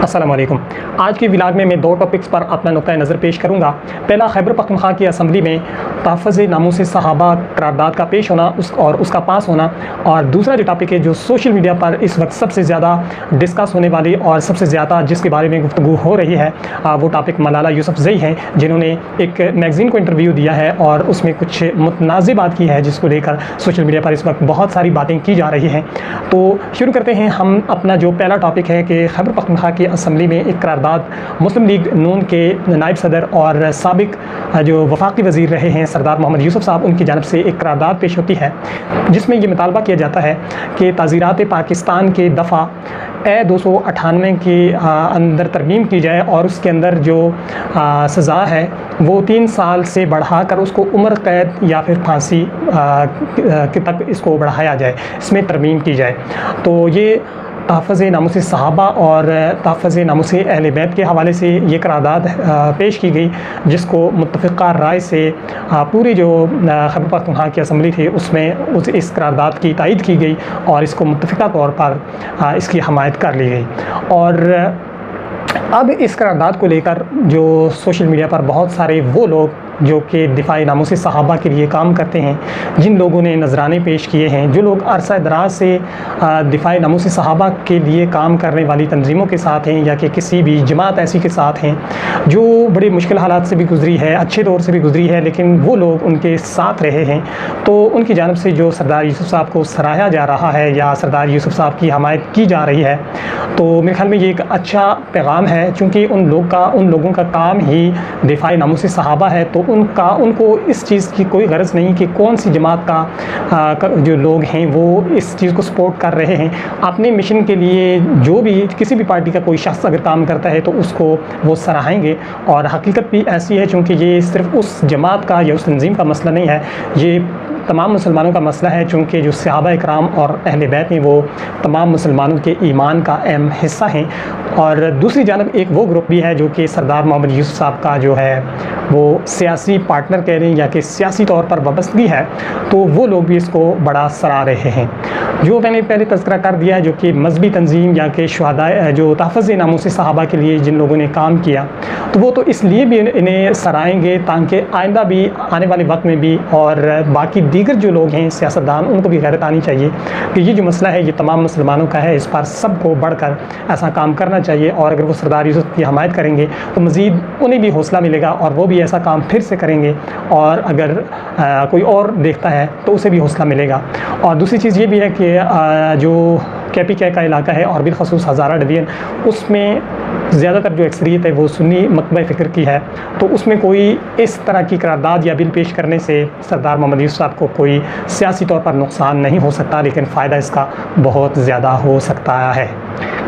अस्सलाम वालेकुम। आज की व्लॉग में मैं दो टॉपिक्स पर अपना नुक्ता नज़र पेश करूँगा। पहला, खैबर पख्तूनख्वा की असम्बली में तहफ़्फ़ुज़ नामूस सहाबा करारदाद का पेश होना और उसका पास होना, और दूसरा जो टॉपिक है जो सोशल मीडिया पर इस वक्त सबसे ज़्यादा डिस्कस होने वाली और सबसे ज़्यादा जिसके बारे में गुफ्तगू हो रही है वो टॉपिक मलाला यूसुफ़ज़ई है, जिन्होंने एक मैगज़ीन को इंटरव्यू दिया है और उसमें कुछ मुतनाज़ बात की है जिसको लेकर सोशल मीडिया पर इस वक्त बहुत सारी बातें की जा रही हैं। तो शुरू करते हैं हम अपना जो पहला टॉपिक है कि खैबर पख्तूनख्वा की असम्बली में एक करारदाद मुस्लिम लीग नून के नायब सदर और साबिक जो वफाकी वज़ीर रहे हैं सरदार मोहम्मद यूसुफ़ साहब, उनकी जानब से एक करारदाद पेश होती है जिसमें ये मुतालबा किया जाता है कि ताज़ीरात पाकिस्तान के दफ़ा 298 के अंदर तरमीम की जाए और उसके अंदर जो सज़ा है वो 3 साल से बढ़ाकर उसको उम्र कैद या फिर फांसी तक इसको बढ़ाया जाए, इसमें तरमीम की जाए। तो ये तहफ़्फ़ुज़ नामूस सहाबा और तहफ़्फ़ुज़ नामूस अहले बैत के हवाले से ये करारदाद पेश की गई, जिसको मुत्तफ़िक़ा राय से पूरी जो खैबर पख्तूनख्वा की असम्बली थी उसमें इस करारदाद की तायीद की गई और इसको मुत्तफ़िक़ा तौर पर इसकी हमायत कर ली गई। और अब इस करारदाद को लेकर जो सोशल मीडिया पर बहुत सारे वो लोग जो कि दिफ़ाई नामूस सहाबा के लिए काम करते हैं, जिन लोगों ने नजराने पेश किए हैं, जो लोग अरसा दराज से दिफ़ाई नामूस सहाबा के लिए काम करने वाली तंजीमों के साथ हैं या कि किसी भी जमात ऐसी के साथ हैं जो बड़ी मुश्किल हालात से भी गुज़री है, अच्छे दौर से भी गुज़री है, लेकिन वो लोग उनके साथ रहे हैं, तो उनकी जानब से जो सरदार यूसुफ़ साहब को सराहा जा रहा है या सरदार यूसुफ़ साहब की हमायत की जा रही है, तो मेरे ख्याल में ये एक अच्छा पैगाम है, चूँकि उन लोगों का काम ही दिफ़ाई नामूस सहाबा है। तो उनको इस चीज़ की कोई गरज नहीं कि कौन सी जमात का जो लोग हैं वो इस चीज़ को सपोर्ट कर रहे हैं। अपने मिशन के लिए जो भी किसी भी पार्टी का कोई शख्स अगर काम करता है तो उसको वो सराहेंगे, और हकीकत भी ऐसी है, चूँकि ये सिर्फ उस जमात का या उस तंजीम का मसला नहीं है, ये तमाम मुसलमानों का मसला है, चूँकि जो सहाबा इकराम और अहले बैत हैं वो तमाम मुसलमानों के ईमान का अहम हिस्सा हैं। और दूसरी जानब एक वो ग्रुप भी है जो कि सरदार मोहम्मद यूसुफ़ साहब का जो है वो सियासी पार्टनर कह रहे हैं या कि सियासी तौर पर वाबस्तगी है, तो वो लोग भी इसको बड़ा सराह रहे हैं। जो मैंने पहले तज़किरा कर दिया है, जो कि मजहबी तंजीम या कि शुहदा जो तहफ़्फ़ुज़ नामूस सहाबा के लिए जिन लोगों ने काम किया, तो वो तो इसलिए भी इन्हें सराहेंगे ताकि आइंदा भी आने वाले वक्त में भी और बाकी दीगर जो लोग हैं सियासतदान, उनको भी गैरत आनी चाहिए कि ये जो मसला है ये तमाम मुसलमानों का है, इस पर सबको बढ़कर ऐसा काम करना चाहिए। और अगर वो सरदार यूसुफ़ की हमायत करेंगे तो मज़ीद उन्हें भी हौसला मिलेगा और वो भी ऐसा काम फिर से करेंगे, और अगर कोई और देखता है तो उसे भी हौसला मिलेगा। और दूसरी चीज़ ये भी है कि जो KPK का इलाका है और बिलखसूस हज़ारा डिवीज़न, उसमें ज़्यादातर जो अक्सरियत है वो सुन्नी मकतबा फ़िक्र की है, तो उसमें कोई इस तरह की करारदाद या बिल पेश करने से सरदार मोहम्मद यूसुफ़ साहब को कोई सियासी तौर पर नुकसान नहीं हो सकता, लेकिन फ़ायदा इसका बहुत ज़्यादा हो सकता है।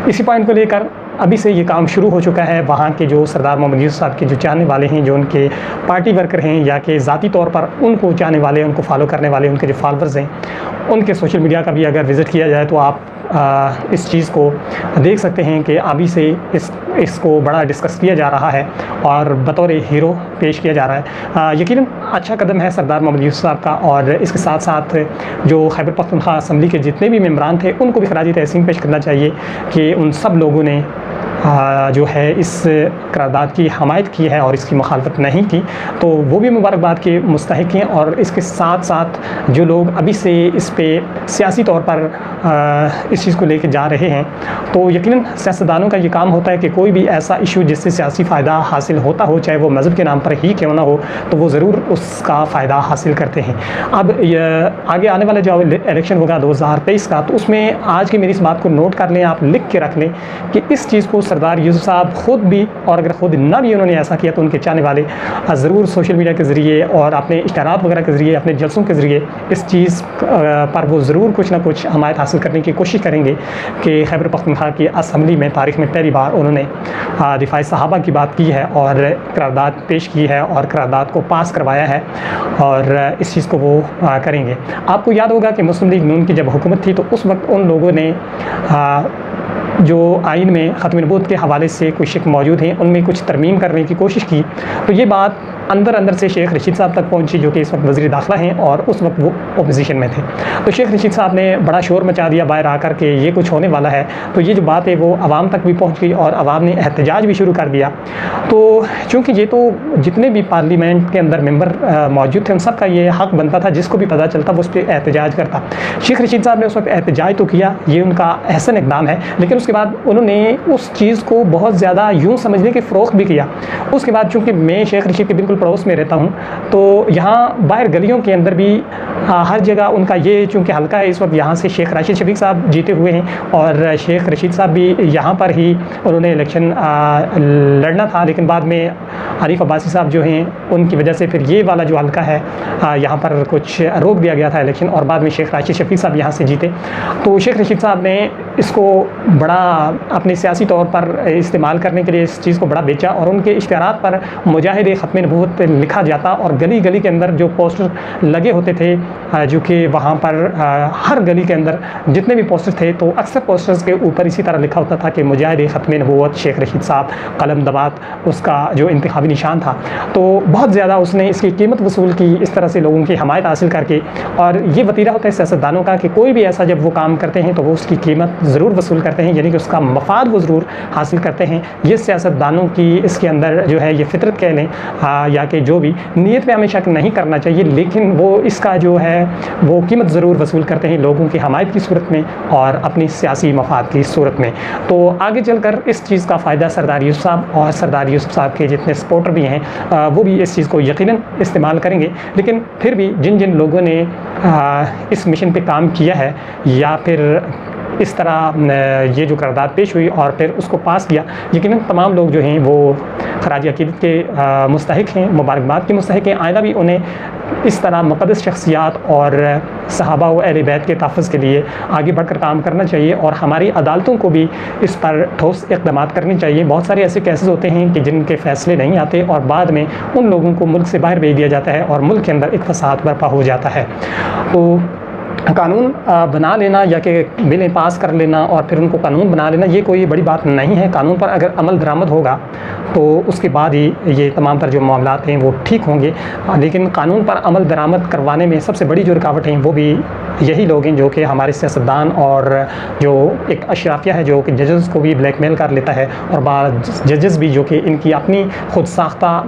इसी पॉइंट को लेकर अभी से ये काम शुरू हो चुका है। वहाँ के जो सरदार मोहम्मद यूसुफ़ साहब के जो चाहने वाले हैं, जो उनके पार्टी वर्कर हैं या कि ज़ाती तौर पर उनको चाहने वाले, उनको फॉलो करने वाले, उनके जो फॉलोअर्स हैं, उनके सोशल मीडिया का भी अगर विज़िट किया जाए तो आप इस चीज़ को देख सकते हैं कि अभी से इसको बड़ा डिस्कस किया जा रहा है और बतौर हीरो पेश किया जा रहा है। यकीनन अच्छा कदम है सरदार मोहम्मद यूसुफ़ साहब का, और इसके साथ साथ जो खैबर पख्तूनख्वा असम्बली के जितने भी मेम्बरान थे उनको भी खराज तहसीन पेश करना चाहिए कि उन सब लोगों ने जो है इस करारदाद की हमायत की है और इसकी मुखालफत नहीं की, तो वो भी मुबारकबाद के मुस्तहिक हैं। और इसके साथ साथ जो लोग अभी से इस पे सियासी तौर पर इस चीज़ को लेकर जा रहे हैं, तो यकीनन सियासतदानों का ये काम होता है कि कोई भी ऐसा इशू जिससे सियासी फ़ायदा हासिल होता हो, चाहे वो मज़हब के नाम पर ही क्यों ना हो, तो वो ज़रूर उसका फ़ायदा हासिल करते हैं। अब आगे आने वाला जो इलेक्शन होगा 2023 का, तो उसमें आज की मेरी इस बात को नोट कर लें, आप लिख के रख लें कि इस चीज़ को सरदार यूसुफ़ साहब ख़ुद भी, और अगर ख़ुद ना भी उन्होंने ऐसा किया तो उनके चाहने वाले ज़रूर सोशल मीडिया के ज़रिए और अपने इश्तहारात वगैरह के ज़रिए, अपने जलसों के ज़रिए इस चीज़ पर वो ज़रूर कुछ ना कुछ हमायत हासिल करने की कोशिश करेंगे कि खैबर पख्तूनख्वा की असम्बली में तारीख़ में पहली बार उन्होंने दिफ़ाई सहाबा की बात की है और करारदाद पेश की है और करारदाद को पास करवाया है, और इस चीज़ को वो करेंगे। आपको याद होगा कि मुस्लिम लीग नून की जब हुकूमत थी तो उस वक्त उन लोगों ने जो आइन में ख़त्म नबूवत के हवाले से कुछ शिक मौजूद हैं उनमें कुछ तरमीम करने की कोशिश की, तो ये बात अंदर अंदर से शेख रशीद साहब तक पहुँची, जो कि इस वक्त वज़ीर दाखिला हैं और उस वक्त वो अपोजिशन में थे। तो शेख रशीद साहब ने बड़ा शोर मचा दिया बाहर आकर के ये कुछ होने वाला है। तो ये जो बात है वो आवाम तक भी पहुँच गई और आवाम ने एहतजाज भी शुरू कर दिया। तो चूँकि ये तो जितने भी पार्लियामेंट के अंदर मेंबर मौजूद थे उन सब का ये हक़ बनता था, जिसको भी पता चलता वो उस पर एहतजाज करता। शेख रशीद साहब ने उस वक्त एहतजाज तो किया, ये उनका अहसन इक़दाम है, लेकिन उसके बाद उन्होंने उस चीज़ को बहुत ज़्यादा यूँ समझने की फ़रोख्त भी किया। उसके बाद चूँकि मैं शेख रशीद के बिल्कुल पड़ोस में रहता हूँ, तो यहाँ बाहर गलियों के अंदर भी हर जगह उनका ये चूँकि हल्का है, इस वक्त यहाँ से शेख राशिद शफीक साहब जीते हुए हैं और शेख रशीद साहब भी यहाँ पर ही उन्होंने इलेक्शन लड़ना था, लेकिन बाद में आरिफ अब्बासी साहब जो हैं उनकी वजह से फिर ये वाला जो हल्का है यहाँ पर कुछ रोक दिया गया था इलेक्शन और बाद में शेख राशिद शफीक साहब यहाँ से जीते। तो शेख रशीद साहब ने इसको बड़ा अपने सियासी तौर पर इस्तेमाल करने के लिए इस चीज़ को बड़ा बेचा और उनके इश्तिहारात पर मुजाहिद ख़त्म नबूवत लिखा जाता और गली गली के अंदर जो पोस्टर लगे होते थे, जो कि वहाँ पर हर गली के अंदर जितने भी पोस्टर थे तो अक्सर पोस्टर्स के ऊपर इसी तरह लिखा होता था कि मुजाहिद ख़त्म नबूवत शेख रशीद साहब, कलम दबात उसका जो इंतखाबी निशान था। तो बहुत ज़्यादा उसने इसकी कीमत वसूल की, इस तरह से लोगों की हमायत हासिल करके। और ये वतीरा होता है सियासतदानों का कि कोई भी ऐसा जब वो काम करते हैं तो वो उसकी कीमत ज़रूर वसूल करते हैं, यानी कि उसका मफाद वो ज़रूर हासिल करते हैं। ये सियासतदानों की इसके अंदर जो है ये फितरत कह लें या कि जो भी नीयत में हमें शक नहीं करना चाहिए, लेकिन वो इसका जो है वो कीमत ज़रूर वसूल करते हैं लोगों की हमायत की सूरत में और अपनी सियासी मफाद की सूरत में। तो आगे चलकर इस चीज़ का फ़ायदा सरदार यूसुफ साहब और सरदार यूसुफ साहब के जितने सपोर्टर भी हैं वो भी इस चीज़ को यकीनन इस्तेमाल करेंगे। लेकिन फिर भी जिन जिन लोगों ने इस मिशन पे काम किया है या फिर इस तरह ये जो करारदाद पेश हुई और फिर उसको पास किया, यकीनन तमाम लोग जो हैं वो खराज अक़ीदत के मुस्तहिक हैं, मुबारकबाद के मुस्तहिक हैं। आइंदा भी उन्हें इस तरह मुक़द्दस शख्सियात और सहाबा व अहले बैत के तहफ़्फ़ुज़ के लिए आगे बढ़कर काम करना चाहिए और हमारी अदालतों को भी इस पर ठोस इक़दामात करने चाहिए। बहुत सारे ऐसे केसेस होते हैं कि जिनके फ़ैसले नहीं आते और बाद में उन लोगों को मुल्क से बाहर भेज दिया जाता है और मुल्क के अंदर एक फ़साद बर्पा हो जाता है। तो कानून बना लेना या कि बिलें पास कर लेना और फिर उनको कानून बना लेना ये कोई बड़ी बात नहीं है। कानून पर अगर अमल दरामद होगा तो उसके बाद ही ये तमाम तर जो मामलात हैं वो ठीक होंगे। लेकिन कानून पर अमल दरामद करवाने में सबसे बड़ी जो रुकावट हैं वो भी यही लोग हैं जो कि हमारे सियासतदान और जो एक अशराफिया है जो कि जजेस को भी ब्लैकमेल कर लेता है और बाद जजेस भी जो कि इनकी अपनी खुद साख्ता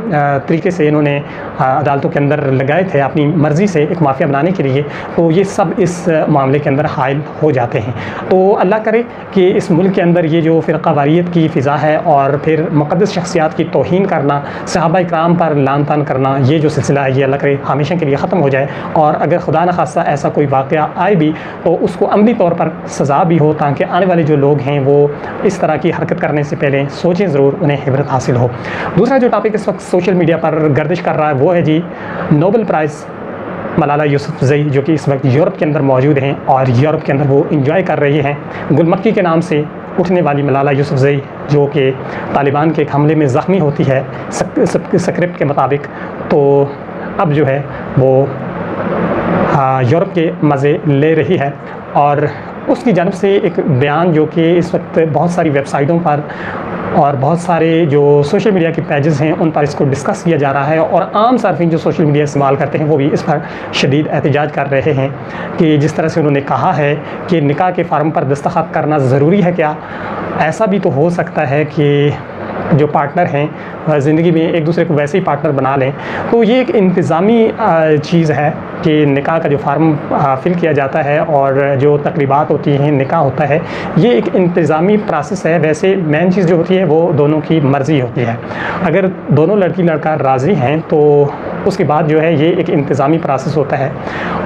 तरीके से इन्होंने अदालतों के अंदर लगाए थे अपनी मर्ज़ी से एक माफिया बनाने के लिए, तो ये सब इस मामले के अंदर हायल हो जाते हैं। तो अल्लाह करे कि इस मुल्क के अंदर ये जो फ़िरक़ा वारियत की फ़िज़ा है और फिर मुक़द्दस शख्सियात की तौहीन करना, सहाबा इकराम पर लान तान करना, ये जो सिलसिला है ये अल्लाह करे हमेशा के लिए ख़त्म हो जाए और अगर खुदा न खास्ता ऐसा कोई वाक़या आए भी तो उसको अमली तौर पर सज़ा भी हो, ताकि आने वाले जो लोग हैं वो इस तरह की हरकत करने से पहले सोचें ज़रूर, उन्हें इबरत हासिल हो। दूसरा जो टॉपिक इस वक्त सोशल मीडिया पर गर्दिश कर रहा है वो है जी नोबेल प्राइज़ मलाला यूसुफ़ज़ई, जो कि इस वक्त यूरोप के अंदर मौजूद हैं और यूरोप के अंदर वो इंजॉय कर रही हैं। गुलमक्की के नाम से उठने वाली मलाला यूसुफ़ज़ई जो कि तालिबान के एक हमले में ज़ख्मी होती है स्क्रिप्ट के मुताबिक, तो अब जो है वो यूरोप के मज़े ले रही है और उसकी जानब से एक बयान जो कि इस वक्त बहुत सारी वेबसाइटों पर और बहुत सारे जो सोशल मीडिया के पेजेस हैं उन पर इसको डिस्कस किया जा रहा है और आम सार्फिन जो सोशल मीडिया इस्तेमाल करते हैं वो भी इस पर शदीद एहतजाज कर रहे हैं कि जिस तरह से उन्होंने कहा है कि निकाह के फार्म पर दस्तखत करना ज़रूरी है क्या? ऐसा भी तो हो सकता है कि जो पार्टनर हैं ज़िंदगी में एक दूसरे को वैसे ही पार्टनर बना लें। तो ये एक इंतज़ामी चीज़ है कि निकाह का जो फार्म फिल किया जाता है और जो तकरीबात होती हैं, निकाह होता है, ये एक इंतज़ामी प्रोसेस है। वैसे मेन चीज़ जो होती है वो दोनों की मर्ज़ी होती है। अगर दोनों लड़की लड़का राज़ी हैं तो उसके बाद जो है ये एक इंतज़ामी प्रोसेस होता है।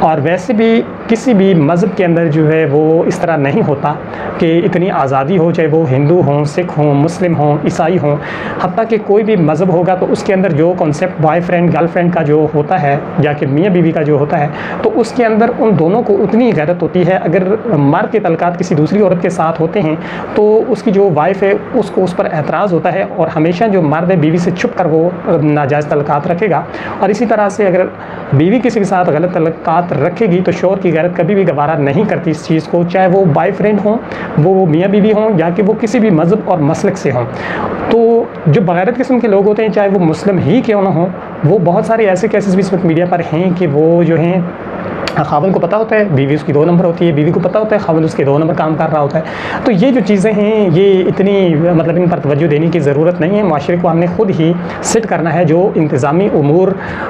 और वैसे भी किसी भी मज़हब के अंदर जो है वो इस तरह नहीं होता कि इतनी आज़ादी हो, चाहे वो हिंदू हों, सिख हों, मुस्लिम हों, ईसाई हों, हत्ता कि कोई भी मज़हब होगा तो उसके अंदर जो कॉन्सेप्ट बॉयफ्रेंड गर्लफ्रेंड का जो होता है या कि मियाँ बीवी का जो होता है, तो उसके अंदर उन दोनों को उतनी गैरत होती है। अगर मर्द के तलकात किसी दूसरी औरत के साथ होते हैं तो उसकी जो वाइफ है उसको उस पर एतराज़ होता है और हमेशा जो मर्द है बीवी से छुप कर वो नाजायज़ तलकात रखेगा। और इसी तरह से अगर बीवी किसी के साथ गलत तलकात रखेगी तो शौहर की गैरत कभी भी गवारा नहीं करती इस चीज़ को, चाहे वो बॉयफ्रेंड हों, वो मियाँ बीवी हों या कि वो किसी भी मज़हब और मसलक से हों। तो जो बगैरत किस्म के लोग होते हैं, चाहे वो मुस्लिम ही क्यों ना हों, वो बहुत सारे ऐसे केसेस भी इस वक्त मीडिया पर हैं कि वो जो हैं ख़ावंद को पता होता है बीवी उसकी 2 नंबर होती है, बीवी को पता होता है ख़ावंद उसके 2 नंबर काम कर रहा होता है। तो ये जो चीज़ें हैं ये इतनी मतलब इन पर तवज्जो देने की ज़रूरत नहीं है। माशरे को हमने ख़ुद ही सेट करना है। जो इंतज़ामी उमूर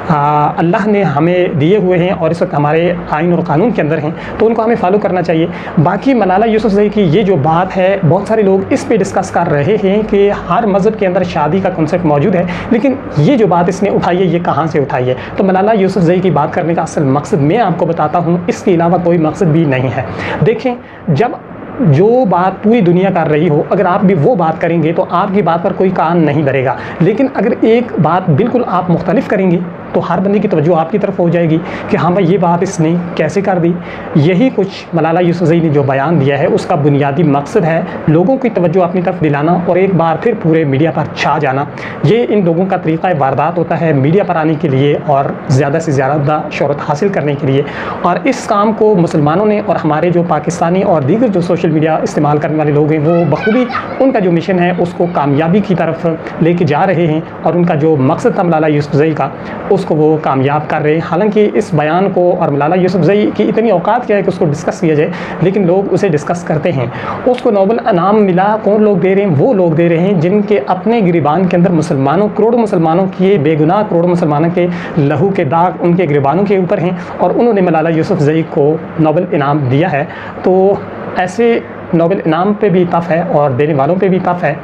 अल्लाह ने हमें दिए हुए हैं और इस वक्त हमारे आइन और क़ानून के अंदर हैं तो उनको हमें फ़ॉलो करना चाहिए। बाकी मलाला यूसुफ़ज़ई की ये जो बात है बहुत सारे लोग इस पर डिस्कस कर रहे हैं कि हर मज़हब के अंदर शादी का कॉन्सेप्ट मौजूद है, लेकिन ये जो बात इसने उठाई है ये कहाँ से उठाई है। तो मलाला यूसुफ़ज़ई की बात करने का असल मकसद मैं आपको बताता हूँ, इसके अलावा कोई मकसद भी नहीं है। देखें, जब जो बात पूरी दुनिया कर रही हो अगर आप भी वो बात करेंगे तो आपकी बात पर कोई कान नहीं भरेगा, लेकिन अगर एक बात बिल्कुल आप मुख्तलिफ करेंगे तो हर बंदे की तवज्जो आपकी तरफ हो जाएगी कि हाँ भाई ये बात इसने कैसे कर दी। यही कुछ मलाला यूसुफ़ज़ई ने जो बयान दिया है उसका बुनियादी मकसद है लोगों की तवज्जो अपनी तरफ दिलाना और एक बार फिर पूरे मीडिया पर छा जाना। ये इन लोगों का तरीक़ा वारदात होता है मीडिया पर आने के लिए और ज़्यादा से ज़्यादा शोहरत हासिल करने के लिए। और इस काम को मुसलमानों ने और हमारे जो पाकिस्तानी और दीगर जो सोशल मीडिया इस्तेमाल करने वाले लोग हैं वो बखूबी उनका जो मिशन है उसको कामयाबी की तरफ लेके जा रहे हैं और उनका जो मकसद था मलाला यूसुफ़ज़ई का उसको वो कामयाब कर रहे हैं। हालांकि इस बयान को और मलाला यूसुफ़ज़ई की इतनी औकात क्या है कि उसको डिस्कस किया जाए, लेकिन लोग उसे डिस्कस करते हैं। उसको नोबल इनाम मिला, कौन लोग दे रहे हैं? वो लोग दे रहे हैं जिनके अपने गिरबान के अंदर मुसलमानों करोड़ों मुसलमानों के बेगुनाह करोड़ों मुसलमानों के लहू के दाग उनके गिरबानों के ऊपर हैं और उन्होंने मलाला यूसुफ़ज़ई को नोबल इनाम दिया है। तो ऐसे नोबल इनाम पे भी तफ़ है और देने वालों पे भी तफ़ है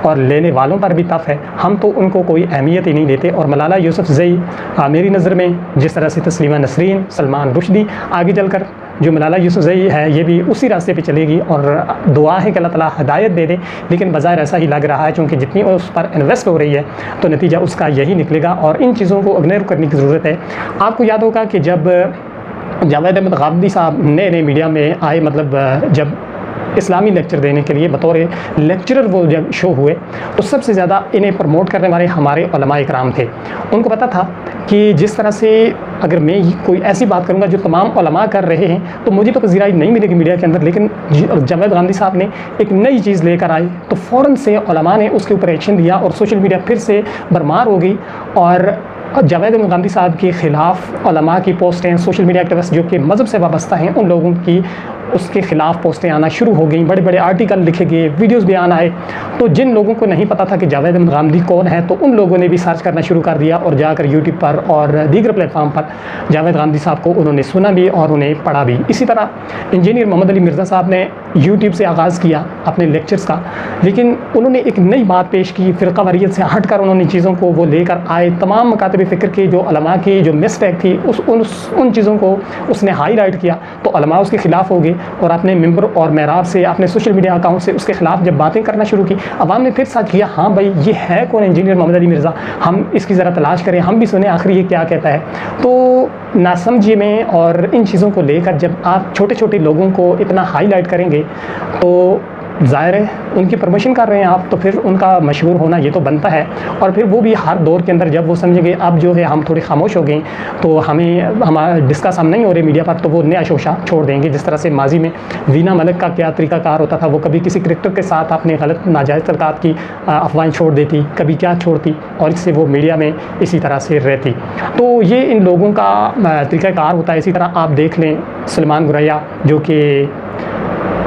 और लेने वालों पर भी तफ़ है। हम तो उनको कोई अहमियत ही नहीं देते। और मलाला यूसुफ़ज़ई मेरी नज़र में जिस तरह से तस्लीमा नसरीन, सलमान रुश्दी आगे चलकर जो मलाला यूसुफ़ज़ई है ये भी उसी रास्ते पे चलेगी और दुआ है कि अल्लाह ताला हिदायत दे दे। लेकिन बज़ाहिर ऐसा ही लग रहा है क्योंकि जितनी उस पर इन्वेस्ट हो रही है तो नतीजा उसका यही निकलेगा और इन चीज़ों को इग्नोर करने की ज़रूरत है। आपको याद होगा कि जब जावेद अहमद गामदी साहब नए मीडिया में आए, मतलब जब इस्लामी लेक्चर देने के लिए बतौर लेक्चरर वो जब शो हुए तो सबसे ज़्यादा इन्हें प्रमोट करने वाले हमारे उलमा इकराम थे। उनको पता था कि जिस तरह से अगर मैं कोई ऐसी बात करूंगा जो तमाम उलमा कर रहे हैं तो मुझे तो पजीराई नहीं मिलेगी मीडिया के अंदर। लेकिन जावेद गांधी साहब ने एक नई चीज़ लेकर आए तो फ़ौरन से उलमा ने उसके ऊपर एक्शन लिया और सोशल मीडिया फिर से भरमार हो गई और जावेद गांधी साहब के ख़िलाफ़ उलमा की पोस्टें, सोशल मीडिया एक्टिविस्ट जो कि मज़हब से वाबस्ता हैं उन लोगों की उसके ख़िलाफ़ पोस्टें आना शुरू हो गई, बड़े बड़े आर्टिकल लिखे गए, वीडियोस भी आना आए। तो जिन लोगों को नहीं पता था कि जावेद गांधी कौन है तो उन लोगों ने भी सर्च करना शुरू कर दिया और जाकर यूट्यूब पर और दीगर प्लेटफार्म पर जावेद गांधी साहब को उन्होंने सुना भी और उन्हें पढ़ा भी। इसी तरह इंजीनियर मोहम्मद अली मिर्ज़ा साहब ने यूट्यूब से आगाज़ किया अपने लेक्चर्स का, लेकिन उन्होंने एक नई बात पेश की, फ़िरक़ा वारियत से हट कर उन्होंने चीज़ों को वो लेकर आए। तमाम मकातब फ़िक्र के जो उलमा की जो मिस्टेक थी उन चीज़ों को उसने हाईलाइट किया तो उलमा उसके ख़िलाफ़ हो गए और अपने मेंबर और मेहराब से अपने सोशल मीडिया अकाउंट से उसके ख़िलाफ़ जब बातें करना शुरू की, अवाम ने फिर सर्च किया, हाँ भाई ये है कौन इंजीनियर मोहम्मद अली मिर्ज़ा, हम इसकी ज़रा तलाश करें, हम भी सुने आखिर ये क्या कहता है। तो नासमझी में और इन चीज़ों को लेकर जब आप छोटे छोटे लोगों को इतना हाईलाइट करेंगे तो ज़ाहिर है उनकी प्रमोशन कर रहे हैं आप, तो फिर उनका मशहूर होना ये तो बनता है। और फिर वो भी हर दौर के अंदर जब वो समझेंगे अब जो है हम थोड़े खामोश हो गए तो हमारा डिस्कस हम नहीं हो रहे मीडिया पर, तो वो नया शोशा छोड़ देंगे। जिस तरह से माजी में वीना मलिक का क्या तरीक़ाकार होता था, वो कभी किसी क्रिकेटर के साथ अपने गलत नाजायज़ तलक़ात की अफवाहें छोड़ देती, कभी क्या छोड़ती और इससे वो मीडिया में इसी तरह से रहती। तो ये इन लोगों का तरीक़ाकार होता है। इसी तरह आप देख लें सलमान गुरैया जो कि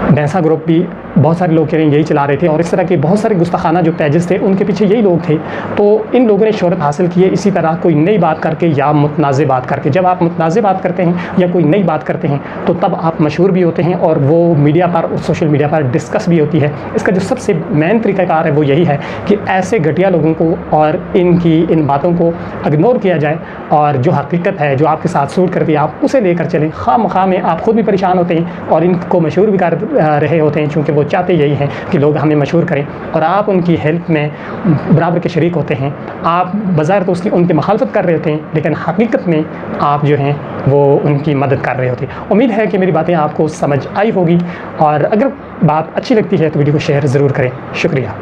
भैंसा ग्रुप भी बहुत सारे लोग कह रहे हैं यही चला रहे थे और इस तरह के बहुत सारे गुस्ताखाना जो पेजेस थे उनके पीछे यही लोग थे। तो इन लोगों ने शोहरत हासिल की है इसी तरह कोई नई बात करके या मुतनाज़े बात करके। जब आप मुतनाज़े बात करते हैं या कोई नई बात करते हैं तो तब आप मशहूर भी होते हैं और वो मीडिया पर और सोशल मीडिया पर डिस्कस भी होती है। इसका जो सबसे मेन तरीक़ाकार है वो यही है कि ऐसे घटिया लोगों को और इन बातों को इग्नोर किया जाए और जो हकीकत है जो आपके साथ सूट करती है आप उसे लेकर चलें। खामखा में आप खुद भी परेशान होते हैं और इनको मशहूर भी कर रहे होते हैं क्योंकि वो चाहते यही हैं कि लोग हमें मशहूर करें और आप उनकी हेल्प में बराबर के शरीक होते हैं। आप बाज़ार तो उनकी मुखालफत कर रहे होते हैं लेकिन हकीकत में आप जो हैं वो उनकी मदद कर रहे होते हैं। उम्मीद है कि मेरी बातें आपको समझ आई होगी और अगर बात अच्छी लगती है तो वीडियो को शेयर ज़रूर करें। शुक्रिया।